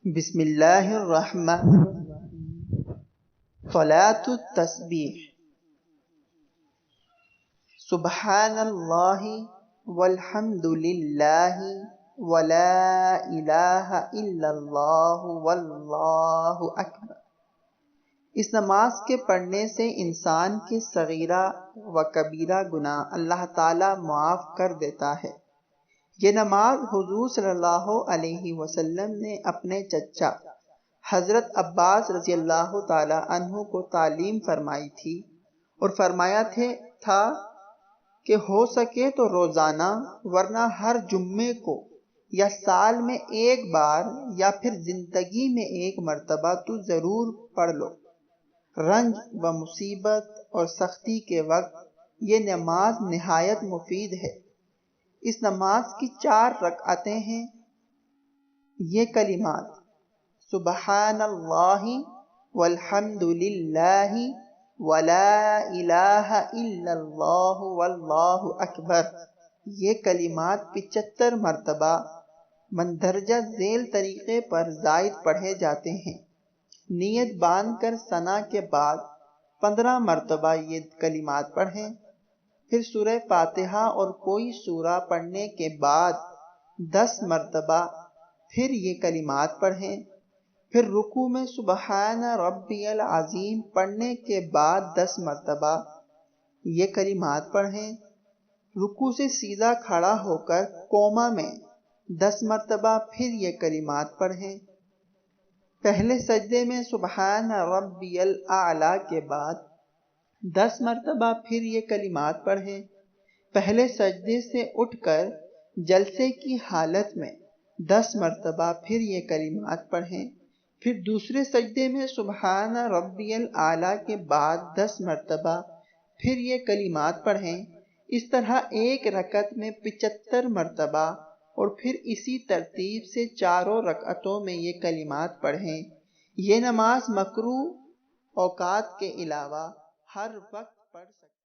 بسم اللہ الرحمن الرحیم۔ صلاۃ التسبیح۔ سبحان اللہ والحمد للہ ولا الہ الا اللہ واللہ اکبر۔ اس نماز کے پڑھنے سے انسان کے صغیرہ و کبیرہ گناہ اللہ تعالی معاف کر دیتا ہے۔ یہ نماز حضور صلی اللہ علیہ وسلم نے اپنے چچا حضرت عباس رضی اللہ تعالی عنہ کو تعلیم فرمائی تھی، اور فرمایا تھا کہ ہو سکے تو روزانہ ورنہ ہر جمعے کو یا سال میں ایک بار یا پھر زندگی میں ایک مرتبہ تو ضرور پڑھ لو۔ رنج و مصیبت اور سختی کے وقت یہ نماز نہایت مفید ہے۔ اس نماز کی 4 رکعتیں ہیں۔ یہ کلمات سبحان اللہ والحمد للہ ولا الہ الا اللہ واللہ اکبر، یہ کلمات 75 مرتبہ مندرجہ ذیل طریقے پر زائد پڑھے جاتے ہیں۔ نیت باندھ کر ثنا کے بعد 15 مرتبہ یہ کلمات پڑھیں، پھر سورہ فاتحہ اور کوئی سورہ پڑھنے کے بعد 10 مرتبہ پھر یہ کلمات پڑھیں، پھر رکوع میں سبحان ربی العظیم پڑھنے کے بعد 10 مرتبہ یہ کلمات پڑھیں، رکوع سے سیدھا کھڑا ہو کر قوما میں 10 مرتبہ پھر یہ کلمات پڑھیں، پہلے سجدے میں سبحان ربی الاعلی کے بعد 10 مرتبہ پھر یہ کلمات پڑھیں، پہلے سجدے سے اٹھ کر جلسے کی حالت میں 10 مرتبہ پھر یہ کلمات پڑھیں، پھر دوسرے سجدے میں سبحان ربی الاعلی کے بعد 10 مرتبہ پھر یہ کلمات پڑھیں۔ اس طرح ایک رکعت میں 75 مرتبہ اور پھر اسی ترتیب سے 4 رکعتوں میں یہ کلمات پڑھیں۔ یہ نماز مکروہ اوقات کے علاوہ ہر وقت پڑھ سکتے